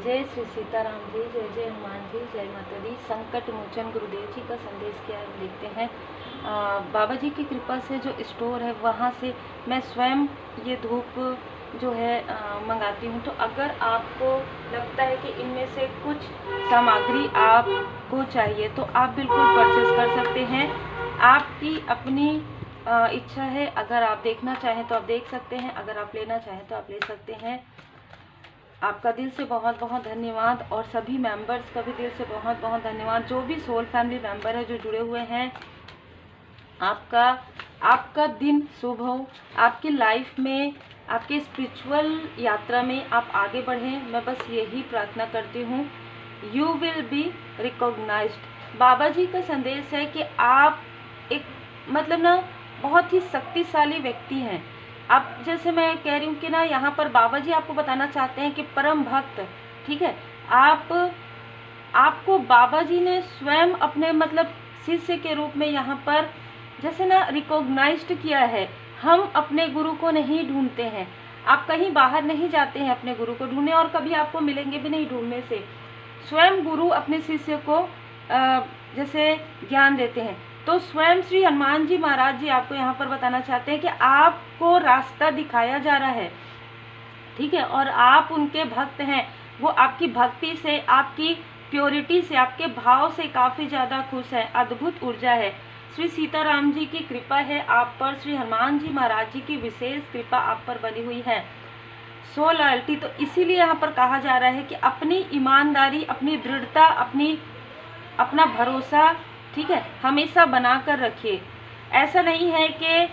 जय श्री सीताराम जी, जय जय हनुमान जी, जय माता दी। संकट मोचन गुरुदेव जी का संदेश क्या है देखते हैं। बाबा जी की कृपा से जो स्टोर है वहाँ से मैं स्वयं ये धूप जो है मंगाती हूँ। तो अगर आपको लगता है कि इनमें से कुछ सामग्री आपको चाहिए तो आप बिल्कुल परचेस कर सकते हैं। आपकी अपनी इच्छा है। अगर आप देखना चाहें तो आप देख सकते हैं, अगर आप लेना चाहें तो आप ले सकते हैं। आपका दिल से बहुत बहुत धन्यवाद और सभी मेंबर्स का भी दिल से बहुत बहुत धन्यवाद। जो भी सोल फैमिली मेंबर है जो जुड़े हुए हैं, आपका दिन शुभ हो। आपकी लाइफ में, आपके स्पिरिचुअल यात्रा में आप आगे बढ़ें, मैं बस यही प्रार्थना करती हूँ। You will be recognised. Baba ji का संदेश है कि आप एक मतलब ना बहुत ही शक्तिशाली व्यक्ति हैं। अब जैसे मैं कह रही हूँ कि ना यहाँ पर बाबा जी आपको बताना चाहते हैं कि परम भक्त, ठीक है, आपको बाबा जी ने स्वयं अपने मतलब शिष्य के रूप में यहाँ पर जैसे ना रिकॉग्नाइज्ड किया है। हम अपने गुरु को नहीं ढूंढते हैं, आप कहीं बाहर नहीं जाते हैं अपने गुरु को ढूंढने, और कभी आपको मिलेंगे भी नहीं ढूंढने से। स्वयं गुरु अपने शिष्य को जैसे ज्ञान देते हैं। तो स्वयं श्री हनुमान जी महाराज जी आपको यहाँ पर बताना चाहते हैं कि आपको रास्ता दिखाया जा रहा है, ठीक है, और आप उनके भक्त हैं। वो आपकी भक्ति से, आपकी प्योरिटी से, आपके भाव से काफ़ी ज़्यादा खुश है। अद्भुत ऊर्जा है। श्री सीताराम जी की कृपा है आप पर, श्री हनुमान जी महाराज जी की विशेष कृपा आप पर बनी हुई है। सो लॉयल्टी, तो इसीलिए यहाँ पर कहा जा रहा है कि अपनी ईमानदारी, अपनी दृढ़ता, अपना भरोसा, ठीक है, हमेशा बना कर रखिए। ऐसा नहीं है कि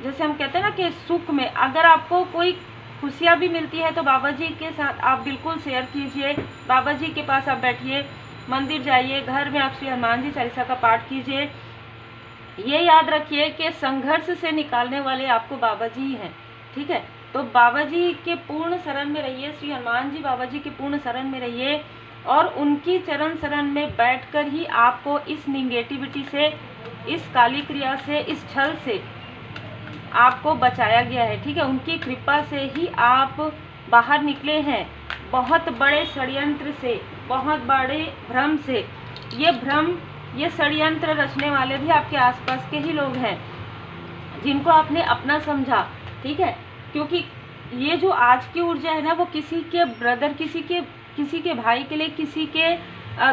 जैसे हम कहते हैं ना कि सुख में अगर आपको कोई खुशियाँ भी मिलती है तो बाबा जी के साथ आप बिल्कुल शेयर कीजिए। बाबा जी के पास आप बैठिए, मंदिर जाइए, घर में आप श्री हनुमान जी चालीसा का पाठ कीजिए। ये याद रखिए कि संघर्ष से निकालने वाले आपको बाबा जी ही हैं, ठीक है। तो बाबा जी के पूर्ण शरण में रहिए, श्री हनुमान जी बाबा जी के पूर्ण शरण में रहिए, और उनकी चरण शरण में बैठकर ही आपको इस निगेटिविटी से, इस काली क्रिया से, इस छल से आपको बचाया गया है, ठीक है। उनकी कृपा से ही आप बाहर निकले हैं बहुत बड़े षड्यंत्र से, बहुत बड़े भ्रम से। ये भ्रम, ये षड्यंत्र रचने वाले भी आपके आसपास के ही लोग हैं जिनको आपने अपना समझा, ठीक है। क्योंकि ये जो आज की ऊर्जा है ना, वो किसी के ब्रदर, किसी के भाई के लिए, किसी के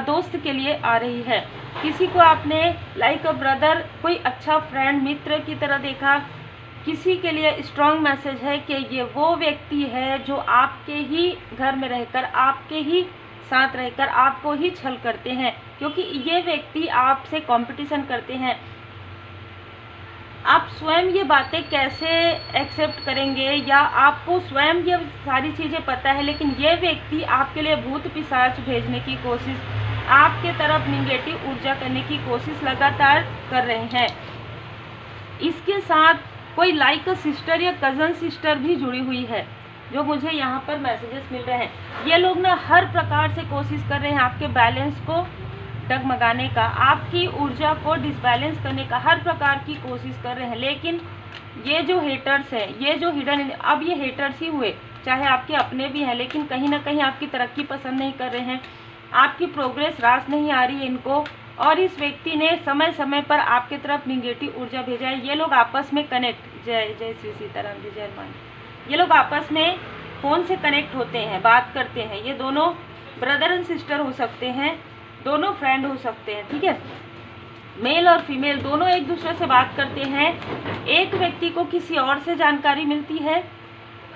दोस्त के लिए आ रही है। किसी को आपने लाइक अ ब्रदर, कोई अच्छा फ्रेंड, मित्र की तरह देखा। किसी के लिए स्ट्रॉन्ग मैसेज है कि ये वो व्यक्ति है जो आपके ही घर में रहकर, आपके ही साथ रहकर आपको ही छल करते हैं, क्योंकि ये व्यक्ति आपसे कंपटीशन करते हैं। आप स्वयं ये बातें कैसे एक्सेप्ट करेंगे, या आपको स्वयं ये सारी चीज़ें पता है, लेकिन ये व्यक्ति आपके लिए भूत पिशाच भेजने की कोशिश, आपके तरफ निगेटिव ऊर्जा करने की कोशिश लगातार कर रहे हैं। इसके साथ कोई लाइक सिस्टर या कज़न सिस्टर भी जुड़ी हुई है, जो मुझे यहाँ पर मैसेजेस मिल रहे हैं। ये लोग ना हर प्रकार से कोशिश कर रहे हैं आपके बैलेंस को डगमगाने का, आपकी ऊर्जा को डिसबैलेंस करने का हर प्रकार की कोशिश कर रहे हैं। लेकिन ये जो हेटर्स हैं, ये जो हिडन, अब ये हेटर्स ही हुए, चाहे आपके अपने भी हैं, लेकिन कहीं ना कहीं आपकी तरक्की पसंद नहीं कर रहे हैं, आपकी प्रोग्रेस रास नहीं आ रही है इनको, और इस व्यक्ति ने समय समय पर आपकी तरफ निगेटिव ऊर्जा भेजा है। ये लोग आपस में कनेक्ट, जय जय श्री सीताराम जी, जय हनुमान, ये लोग आपस में फ़ोन से कनेक्ट होते हैं, बात करते हैं। ये दोनों ब्रदर एंड सिस्टर हो सकते हैं, दोनों फ्रेंड हो सकते हैं, ठीक है। मेल और फीमेल दोनों एक दूसरे से बात करते हैं। एक व्यक्ति को किसी और से जानकारी मिलती है,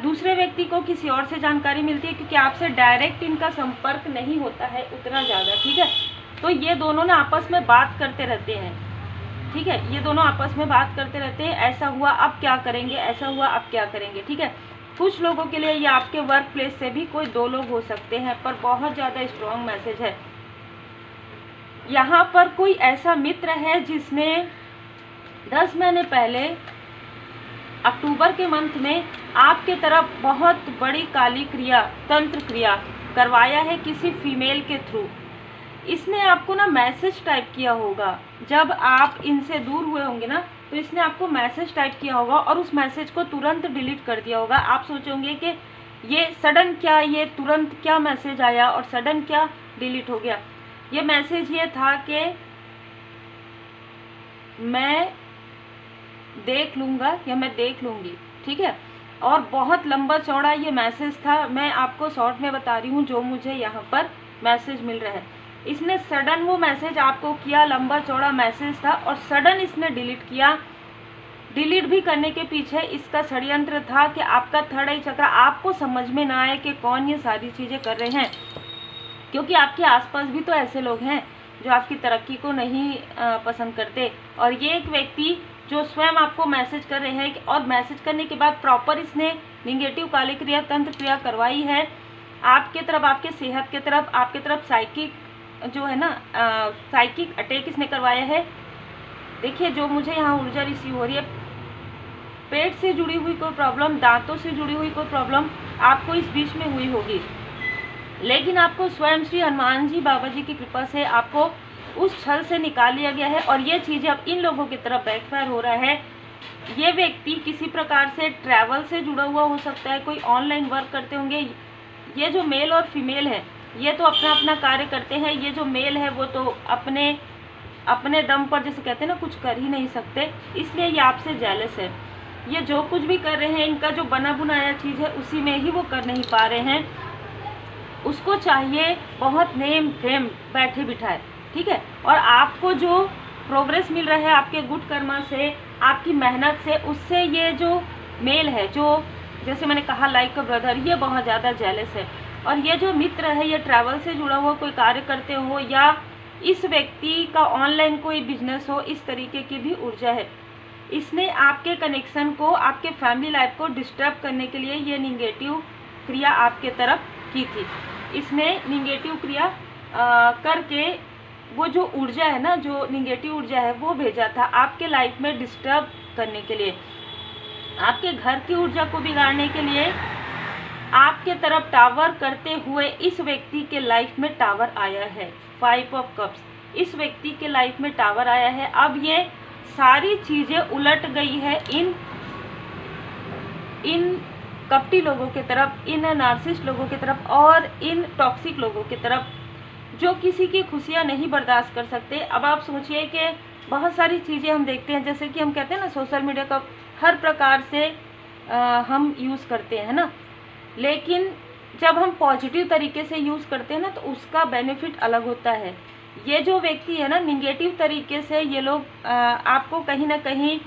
दूसरे व्यक्ति को किसी और से जानकारी मिलती है, क्योंकि आपसे डायरेक्ट इनका संपर्क नहीं होता है उतना ज़्यादा, ठीक है। तो ये दोनों ना आपस में बात करते रहते हैं, ठीक है, ये दोनों आपस में बात करते रहते हैं। ऐसा हुआ अब क्या करेंगे, ऐसा हुआ अब क्या करेंगे, ठीक है। कुछ लोगों के लिए ये आपके वर्क प्लेस से भी कोई दो लोग हो सकते हैं, पर बहुत ज़्यादा स्ट्रॉन्ग मैसेज है। यहाँ पर कोई ऐसा मित्र है जिसने 10 महीने पहले अक्टूबर के मंथ में आपके तरफ बहुत बड़ी काली क्रिया, तंत्र क्रिया करवाया है किसी फीमेल के थ्रू। इसने आपको ना मैसेज टाइप किया होगा, जब आप इनसे दूर हुए होंगे ना, तो इसने आपको मैसेज टाइप किया होगा और उस मैसेज को तुरंत डिलीट कर दिया होगा। आप सोचोगे कि ये सडन क्या, ये तुरंत क्या मैसेज आया और सडन क्या डिलीट हो गया? ये मैसेज ये था कि मैं देख लूँगा या मैं देख लूँगी, ठीक है। और बहुत लंबा चौड़ा ये मैसेज था, मैं आपको शॉर्ट में बता रही हूँ जो मुझे यहाँ पर मैसेज मिल रहा है। इसने सडन वो मैसेज आपको किया, लंबा चौड़ा मैसेज था और सडन इसने डिलीट किया। डिलीट भी करने के पीछे इसका षड्यंत्र था कि आपका थर्ड आई चक्र आपको समझ में ना आए कि कौन ये सारी चीज़ें कर रहे हैं, क्योंकि आपके आसपास भी तो ऐसे लोग हैं जो आपकी तरक्की को नहीं पसंद करते। और ये एक व्यक्ति जो स्वयं आपको मैसेज कर रहे हैं और मैसेज करने के बाद प्रॉपर इसने निगेटिव काली क्रिया तंत्र क्रिया करवाई है आपके तरफ, आपके सेहत के तरफ, आपके तरफ साइकिक जो है ना साइकिक अटैक इसने करवाया है। देखिए जो मुझे यहाँ ऊर्जा रिसीव हो रही है, पेट से जुड़ी हुई कोई प्रॉब्लम, दांतों से जुड़ी हुई कोई प्रॉब्लम आपको इस बीच में हुई होगी, लेकिन आपको स्वयं श्री हनुमान जी बाबा जी की कृपा से आपको उस छल से निकाल लिया गया है। और ये चीज़ें अब इन लोगों की तरफ बैकफायर हो रहा है। ये व्यक्ति किसी प्रकार से ट्रैवल से जुड़ा हुआ हो सकता है, कोई ऑनलाइन वर्क करते होंगे। ये जो मेल और फीमेल है ये तो अपना अपना कार्य करते हैं। ये जो मेल है वो तो अपने दम पर जैसे कहते हैं ना कुछ कर ही नहीं सकते, इसलिए ये आपसे जेलस है। ये जो कुछ भी कर रहे हैं इनका जो बना बुनाया चीज़ है उसी में ही वो कर नहीं पा रहे हैं। उसको चाहिए बहुत नेम फेम बैठे बिठाए, ठीक है। और आपको जो प्रोग्रेस मिल रहा है आपके गुड कर्मा से, आपकी मेहनत से, उससे ये जो मेल है जो जैसे मैंने कहा लाइक अ ब्रदर, ये बहुत ज़्यादा जेलस है। और ये जो मित्र है ये ट्रैवल से जुड़ा हुआ कोई कार्य करते हो या इस व्यक्ति का ऑनलाइन कोई बिजनेस हो, इस तरीके की भी ऊर्जा है। इसने आपके कनेक्शन को, आपके फैमिली लाइफ को डिस्टर्ब करने के लिए ये निगेटिव क्रिया आपके तरफ की थी। इसने निगेटिव क्रिया करके वो जो ऊर्जा है ना, जो निगेटिव ऊर्जा है वो भेजा था आपके लाइफ में डिस्टर्ब करने के लिए, आपके घर की ऊर्जा को बिगाड़ने के लिए। आपके तरफ टावर करते हुए इस व्यक्ति के लाइफ में टावर आया है, 5 ऑफ कप्स, इस व्यक्ति के लाइफ में टावर आया है। अब ये सारी चीज़ें उलट गई है इन कपटी लोगों के तरफ, इन नार्सिसिस्ट लोगों की तरफ और इन टॉक्सिक लोगों की तरफ जो किसी की खुशियां नहीं बर्दाश्त कर सकते। अब आप सोचिए कि बहुत सारी चीज़ें हम देखते हैं, जैसे कि हम कहते हैं ना सोशल मीडिया का हर प्रकार से हम यूज़ करते हैं ना, लेकिन जब हम पॉजिटिव तरीके से यूज़ करते हैं ना तो उसका बेनिफिट अलग होता है। ये जो व्यक्ति है ना निगेटिव तरीके से ये लोग आपको कहीं ना कहीं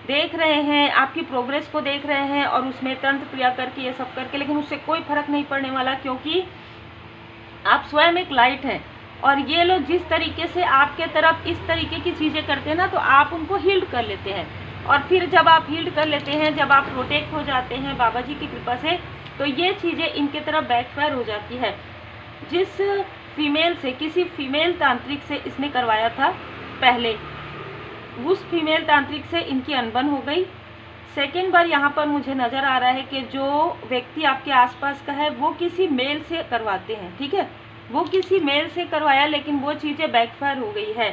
देख रहे हैं, आपकी प्रोग्रेस को देख रहे हैं और उसमें तंत्र क्रिया करके ये सब करके, लेकिन उससे कोई फर्क नहीं पड़ने वाला, क्योंकि आप स्वयं एक लाइट हैं। और ये लोग जिस तरीके से आपके तरफ इस तरीके की चीज़ें करते हैं ना तो आप उनको हील्ड कर लेते हैं। और फिर जब आप हील्ड कर लेते हैं, जब आप प्रोटेक्ट हो जाते हैं बाबा जी की कृपा से, तो ये चीज़ें इनके तरफ बैकफायर हो जाती है। जिस फीमेल से, किसी फीमेल तांत्रिक से इसने करवाया था पहले, उस फीमेल तांत्रिक से इनकी अनबन हो गई। सेकेंड बार यहाँ पर मुझे नज़र आ रहा है कि जो व्यक्ति आपके आसपास का है वो किसी मेल से करवाते हैं, ठीक है, वो किसी मेल से करवाया लेकिन वो चीज़ें बैकफायर हो गई है।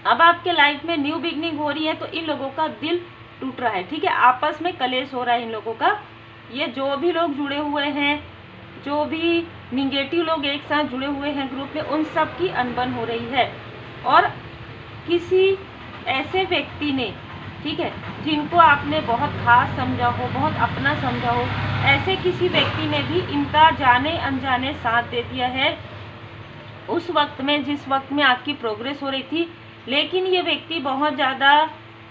अब आपके लाइफ में न्यू बिगनिंग हो रही है तो इन लोगों का दिल टूट रहा है, ठीक है, आपस में कलेश हो रहा है इन लोगों का। ये जो भी लोग जुड़े हुए हैं, जो भी निगेटिव लोग एक साथ जुड़े हुए हैं ग्रुप में, उन सब की अनबन हो रही है। और किसी ऐसे व्यक्ति ने, ठीक है, जिनको आपने बहुत खास समझा हो, बहुत अपना समझा हो, ऐसे किसी व्यक्ति ने भी इनका जाने अनजाने साथ दे दिया है उस वक्त में जिस वक्त में आपकी प्रोग्रेस हो रही थी। लेकिन ये व्यक्ति बहुत ज़्यादा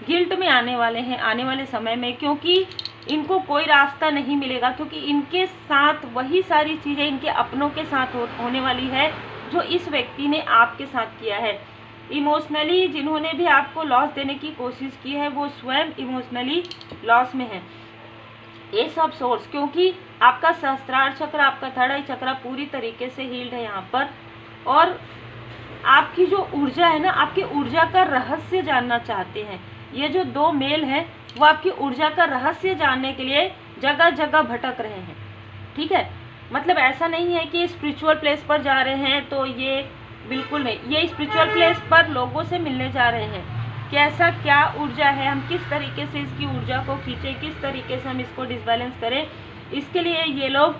गिल्ट में आने वाले हैं आने वाले समय में, क्योंकि इनको कोई रास्ता नहीं मिलेगा, क्योंकि इनके साथ वही सारी चीज़ें इनके अपनों के साथ होने वाली है जो इस व्यक्ति ने आपके साथ किया है। इमोशनली जिन्होंने भी आपको लॉस देने की कोशिश की है वो स्वयं इमोशनली लॉस में है। ये सब सोर्स, क्योंकि आपका सहस्त्रार चक्र, आपका थर्ड आई चक्र पूरी तरीके से हील्ड है यहाँ पर। और आपकी जो ऊर्जा है ना, आपकी ऊर्जा का रहस्य जानना चाहते हैं। ये जो दो मेल हैं वो आपकी ऊर्जा का रहस्य जानने के लिए जगह जगह भटक रहे हैं, ठीक है। मतलब ऐसा नहीं है कि स्पिरिचुअल प्लेस पर जा रहे हैं, तो ये बिल्कुल नहीं, ये स्पिरिचुअल प्लेस पर लोगों से मिलने जा रहे हैं। कैसा क्या ऊर्जा है, हम किस तरीके से इसकी ऊर्जा को खींचें, किस तरीके से हम इसको डिसबैलेंस करें, इसके लिए ये लोग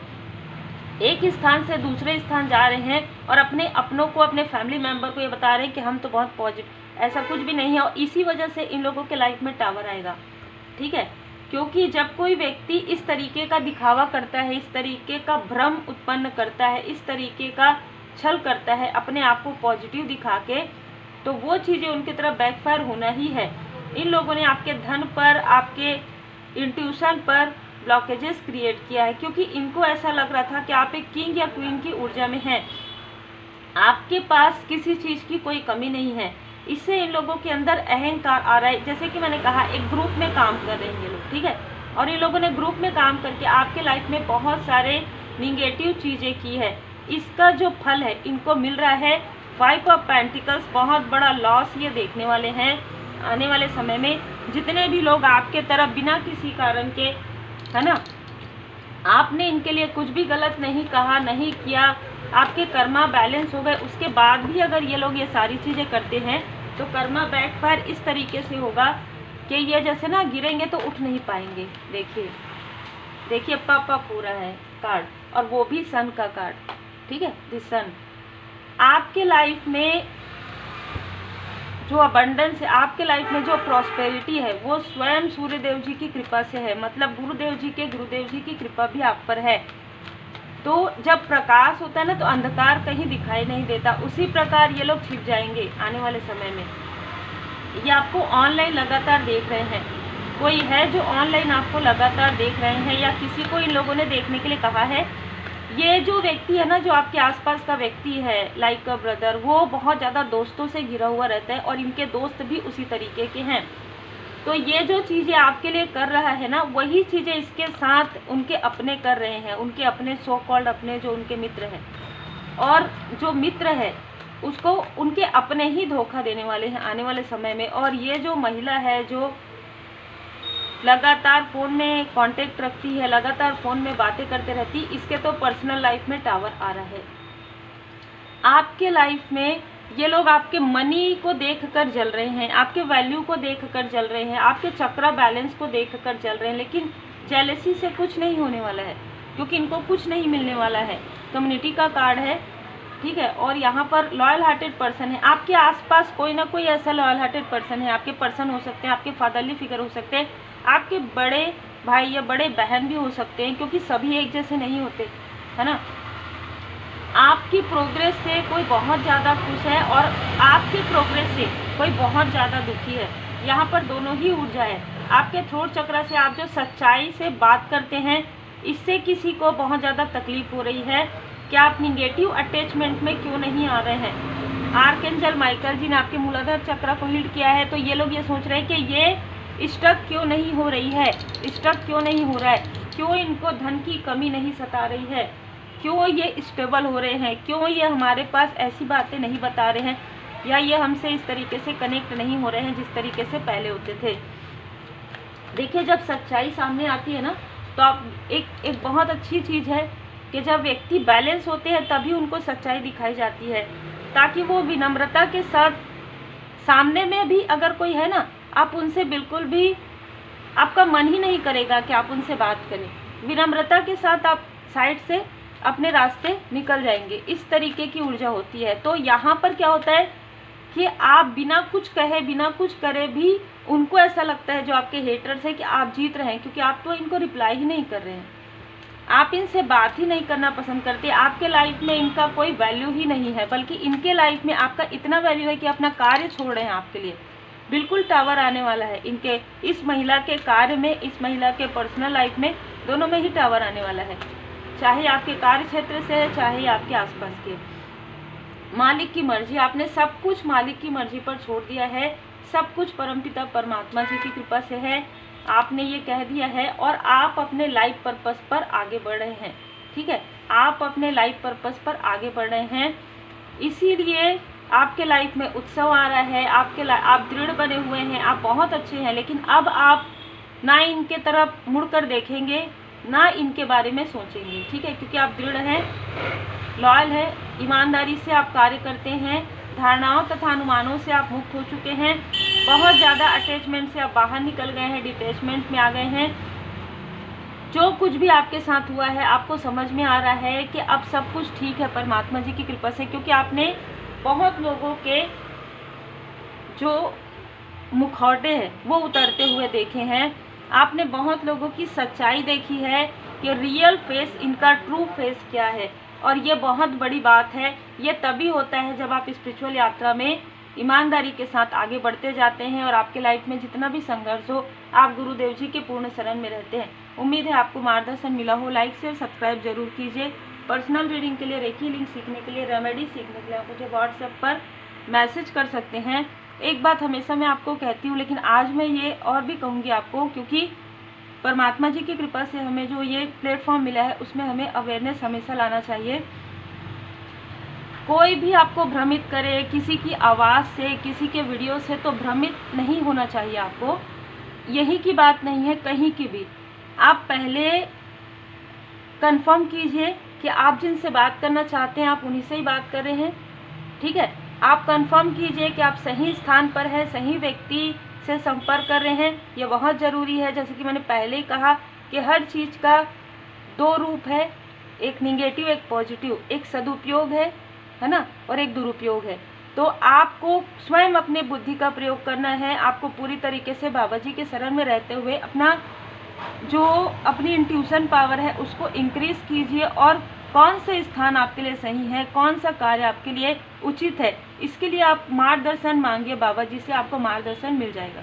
एक स्थान से दूसरे स्थान जा रहे हैं और अपने अपनों को, अपने फैमिली मेंबर को ये बता रहे हैं कि हम तो बहुत पॉजिटिव। ऐसा कुछ भी नहीं है और इसी वजह से इन लोगों के लाइफ में टावर आएगा, ठीक है। क्योंकि जब कोई व्यक्ति इस तरीके का दिखावा करता है, इस तरीके का भ्रम उत्पन्न करता है, इस तरीके का छल करता है अपने आप को पॉजिटिव दिखा के, तो वो चीज़ें उनकी तरफ बैकफायर होना ही है। इन लोगों ने आपके धन पर, आपके इंट्यूशन पर ब्लॉकेजेस क्रिएट किया है, क्योंकि इनको ऐसा लग रहा था कि आप एक किंग या क्वीन की ऊर्जा में हैं, आपके पास किसी चीज़ की कोई कमी नहीं है। इससे इन लोगों के अंदर अहंकार आ रहा है। जैसे कि मैंने कहा, एक ग्रुप में काम कर रहे हैं ये लोग, ठीक है, और इन लोगों ने ग्रुप में काम करके आपके लाइफ में बहुत सारे निगेटिव चीज़ें की है। इसका जो फल है इनको मिल रहा है 5 ऑफ पेंटिकल्स। बहुत बड़ा लॉस ये देखने वाले हैं आने वाले समय में। जितने भी लोग आपके तरफ बिना किसी कारण के, है ना, आपने इनके लिए कुछ भी गलत नहीं कहा, नहीं किया, आपके कर्मा बैलेंस हो गए, उसके बाद भी अगर ये लोग ये सारी चीज़ें करते हैं तो कर्मा बैकफायर इस तरीके से होगा कि ये जैसे ना गिरेंगे तो उठ नहीं पाएंगे। देखिए देखिए, पापा पूरा है कार्ड, और वो भी सन का कार्ड, ठीक है, द सन। आपके लाइफ में जो अबंडेंस है, आपके लाइफ में जो प्रॉस्पेरिटी है, वो स्वयं सूर्यदेव जी की कृपा से है। मतलब गुरुदेव जी की कृपा भी आप पर है। तो जब प्रकाश होता है ना, तो अंधकार कहीं दिखाई नहीं देता। उसी प्रकार ये लोग छिप जाएंगे आने वाले समय में। ये आपको ऑनलाइन लगातार देख रहे हैं, कोई है जो ऑनलाइन आपको लगातार देख रहे हैं, या किसी को इन लोगों ने देखने के लिए कहा है। ये जो व्यक्ति है ना, जो आपके आसपास का व्यक्ति है, लाइक अ ब्रदर, वो बहुत ज़्यादा दोस्तों से घिरा हुआ रहता है और इनके दोस्त भी उसी तरीके के हैं। तो ये जो चीज़ें आपके लिए कर रहा है ना, वही चीज़ें इसके साथ उनके अपने कर रहे हैं, उनके अपने सो कॉल्ड अपने जो उनके मित्र हैं। और जो मित्र है उसको उनके अपने ही धोखा देने वाले हैं आने वाले समय में। और ये जो महिला है जो लगातार फ़ोन में कांटेक्ट रखती है, लगातार फ़ोन में बातें करते रहती, इसके तो पर्सनल लाइफ में टावर आ रहा है। आपके लाइफ में ये लोग आपके मनी को देखकर जल रहे हैं, आपके वैल्यू को देखकर जल रहे हैं, आपके चक्रा बैलेंस को देखकर जल रहे हैं। लेकिन जेलसी से कुछ नहीं होने वाला है, क्योंकि इनको कुछ नहीं मिलने वाला है। कम्युनिटी का कार्ड है, ठीक है, और यहाँ पर लॉयल हार्टेड पर्सन है। आपके आसपास कोई ना कोई ऐसा लॉयल हार्टेड पर्सन है। आपके पर्सन हो सकते हैं, आपके फादरली फिगर हो सकते हैं, आपके बड़े भाई या बड़े बहन भी हो सकते हैं, क्योंकि सभी एक जैसे नहीं होते, है ना। आपकी प्रोग्रेस से कोई बहुत ज़्यादा खुश है और आपकी प्रोग्रेस से कोई बहुत ज़्यादा दुखी है। यहाँ पर दोनों ही ऊर्जा है। आपके थ्रोट चक्र से आप जो सच्चाई से बात करते हैं, इससे किसी को बहुत ज़्यादा तकलीफ हो रही है कि आप निगेटिव अटैचमेंट में क्यों नहीं आ रहे हैं। आर्कएंजल माइकल जी ने आपके मूलाधार चक्र को हील किया है, तो ये लोग ये सोच रहे हैं कि ये स्टक क्यों नहीं हो रही है, स्टक क्यों नहीं हो रहा है, क्यों इनको धन की कमी नहीं सता रही है, क्यों ये स्टेबल हो रहे हैं, क्यों ये हमारे पास ऐसी बातें नहीं बता रहे हैं, या ये हमसे इस तरीके से कनेक्ट नहीं हो रहे हैं जिस तरीके से पहले होते थे। देखिए, जब सच्चाई सामने आती है ना, तो आप एक बहुत अच्छी चीज़ है कि जब व्यक्ति बैलेंस होते हैं तभी उनको सच्चाई दिखाई जाती है, ताकि वो विनम्रता के साथ सामने में भी अगर कोई है ना, आप उनसे बिल्कुल भी, आपका मन ही नहीं करेगा कि आप उनसे बात करें। विनम्रता के साथ आप साइड से अपने रास्ते निकल जाएंगे। इस तरीके की ऊर्जा होती है। तो यहाँ पर क्या होता है कि आप बिना कुछ कहे, बिना कुछ करे भी उनको ऐसा लगता है, जो आपके हेटर्स है, कि आप जीत रहे हैं, क्योंकि आप तो इनको रिप्लाई ही नहीं कर रहे हैं, आप इनसे बात ही नहीं करना पसंद करते। आपके लाइफ में इनका कोई वैल्यू ही नहीं है, बल्कि इनके लाइफ में आपका इतना वैल्यू है कि अपना कार्य छोड़ रहे हैं आपके लिए। बिल्कुल टावर आने वाला है इनके, इस महिला के कार्य में, इस महिला के पर्सनल लाइफ में, दोनों में ही टावर आने वाला है। चाहे आपके कार्य क्षेत्र से है, चाहे आपके आसपास के। मालिक की मर्जी, आपने सब कुछ मालिक की मर्जी पर छोड़ दिया है। सब कुछ परमपिता परमात्मा जी की कृपा से है। आपने ये कह दिया है और आप अपने लाइफ पर्पस पर आगे बढ़ रहे हैं, ठीक है, आप अपने लाइफ पर्पस पर आगे बढ़ रहे हैं। इसीलिए आपके लाइफ में उत्सव आ रहा है। आप दृढ़ बने हुए हैं, आप बहुत अच्छे हैं। लेकिन अब आप ना इनके तरफ मुड़कर देखेंगे, ना इनके बारे में सोचेंगे, ठीक है, क्योंकि आप दृढ़ हैं, लॉयल हैं, ईमानदारी से आप कार्य करते हैं, धारणाओं तथा अनुमानों से आप मुक्त हो चुके हैं, बहुत ज़्यादा अटैचमेंट से आप बाहर निकल गए हैं, डिटैचमेंट में आ गए हैं। जो कुछ भी आपके साथ हुआ है आपको समझ में आ रहा है कि अब सब कुछ ठीक है परमात्मा जी की कृपा से, क्योंकि आपने बहुत लोगों के जो मुखौटे हैं वो उतरते हुए देखे हैं, आपने बहुत लोगों की सच्चाई देखी है कि रियल फेस, इनका ट्रू फेस क्या है। और ये बहुत बड़ी बात है। ये तभी होता है जब आप स्पिरिचुअल यात्रा में ईमानदारी के साथ आगे बढ़ते जाते हैं और आपके लाइफ में जितना भी संघर्ष हो आप गुरुदेव जी के पूर्ण शरण में रहते हैं। उम्मीद है आपको मार्गदर्शन मिला हो। लाइक शेयर सब्सक्राइब जरूर कीजिए। पर्सनल रीडिंग के लिए, रेकी लिंक सीखने के लिए, रेमेडी सीखने के लिए आप मुझे व्हाट्सएप पर मैसेज कर सकते हैं। एक बात हमेशा मैं आपको कहती हूँ, लेकिन आज मैं ये और भी कहूँगी आपको, क्योंकि परमात्मा जी की कृपा से हमें जो ये प्लेटफॉर्म मिला है उसमें हमें अवेयरनेस हमेशा लाना चाहिए। कोई भी आपको भ्रमित करे किसी की आवाज़ से, किसी के वीडियो से, तो भ्रमित नहीं होना चाहिए आपको। यही की बात नहीं है, कहीं की भी आप पहले कंफर्म कीजिए कि आप जिनसे बात करना चाहते हैं आप उन्हीं से ही बात कर रहे हैं। ठीक है, आप कंफर्म कीजिए कि आप सही स्थान पर हैं, सही व्यक्ति से संपर्क कर रहे हैं। ये बहुत ज़रूरी है। जैसे कि मैंने पहले ही कहा कि हर चीज़ का दो रूप है, एक निगेटिव एक पॉजिटिव, एक सदुपयोग है ना, और एक दुरुपयोग है। तो आपको स्वयं अपने बुद्धि का प्रयोग करना है। आपको पूरी तरीके से बाबा जी के शरण में रहते हुए अपनी इंट्यूशन पावर है उसको इंक्रीज कीजिए, और कौन से स्थान आपके लिए सही है, कौन सा कार्य आपके लिए उचित है, इसके लिए आप मार्गदर्शन मांगिए बाबा जी से, आपको मार्गदर्शन मिल जाएगा।